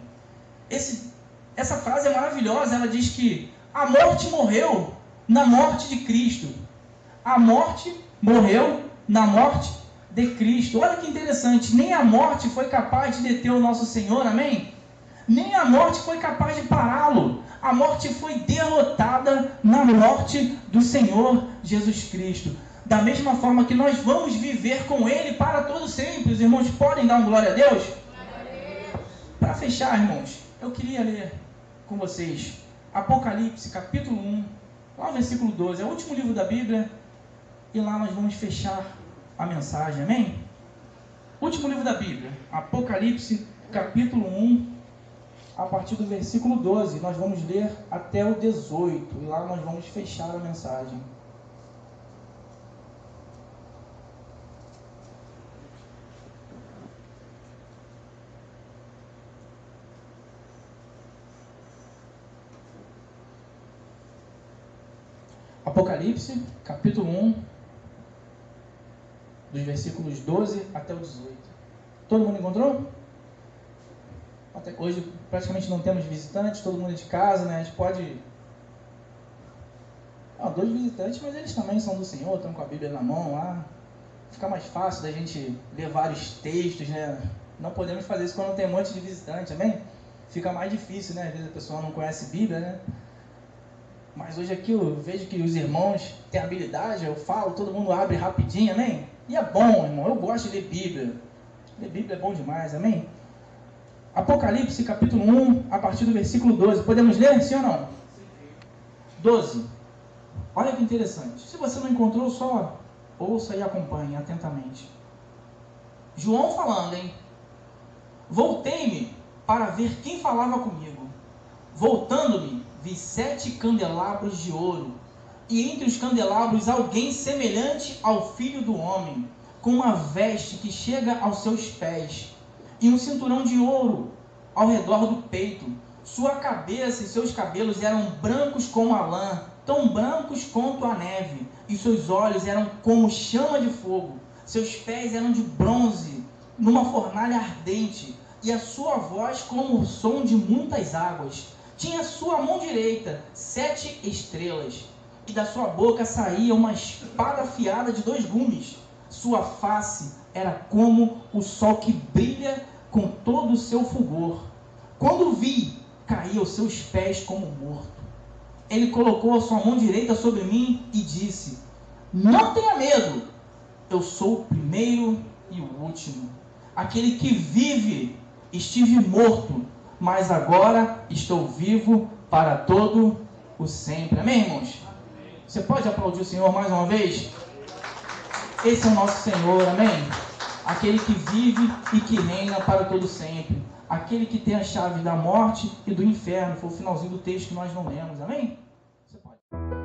Essa frase é maravilhosa, ela diz que a morte morreu na morte de Cristo. A morte morreu na morte de Cristo. Olha que interessante, nem a morte foi capaz de deter o nosso Senhor, amém? Nem a morte foi capaz de pará-lo. A morte foi derrotada na morte do Senhor Jesus Cristo. Da mesma forma que nós vamos viver com Ele para todo sempre. Os irmãos podem dar um glória a Deus? Para fechar, irmãos, eu queria ler com vocês Apocalipse, capítulo 1, lá no versículo 12. É o último livro da Bíblia. E lá nós vamos fechar a mensagem, amém? Último livro da Bíblia, Apocalipse, capítulo 1, a partir do versículo 12. Nós vamos ler até o 18. E lá nós vamos fechar a mensagem. Apocalipse, capítulo 1, dos versículos 12 até o 18. Todo mundo encontrou? Até hoje praticamente não temos visitantes, todo mundo é de casa, né? A gente pode... dois visitantes, mas eles também são do Senhor, estão com a Bíblia na mão lá. Fica mais fácil da gente ler vários textos, né? Não podemos fazer isso quando tem um monte de visitante, amém? Fica mais difícil, né? Às vezes a pessoa não conhece Bíblia, né? Mas hoje aqui eu vejo que os irmãos têm habilidade, eu falo, todo mundo abre rapidinho, amém? E é bom, irmão, eu gosto de ler Bíblia. Ler Bíblia é bom demais, amém? Apocalipse, capítulo 1, a partir do versículo 12. Podemos ler, sim ou não? 12. Olha que interessante. Se você não encontrou, só ouça e acompanhe atentamente. João falando, hein? Voltei-me para ver quem falava comigo. Voltando-me, vi 7 candelabros de ouro, e entre os candelabros alguém semelhante ao Filho do Homem, com uma veste que chega aos seus pés, e um cinturão de ouro ao redor do peito. Sua cabeça e seus cabelos eram brancos como a lã, tão brancos quanto a neve, e seus olhos eram como chama de fogo. Seus pés eram de bronze, numa fornalha ardente, e a sua voz como o som de muitas águas. Tinha a sua mão direita 7 estrelas, e da sua boca saía uma espada afiada de 2 gumes. Sua face era como o sol que brilha com todo o seu fulgor. Quando vi, caí aos seus pés como morto. Ele colocou a sua mão direita sobre mim e disse: não tenha medo, eu sou o primeiro e o último, aquele que vive. Estive morto, mas agora estou vivo para todo o sempre. Amém, irmãos? Você pode aplaudir o Senhor mais uma vez? Esse é o nosso Senhor, amém? Aquele que vive e que reina para todo sempre. Aquele que tem a chave da morte e do inferno. Foi o finalzinho do texto que nós não lemos, amém? Você pode.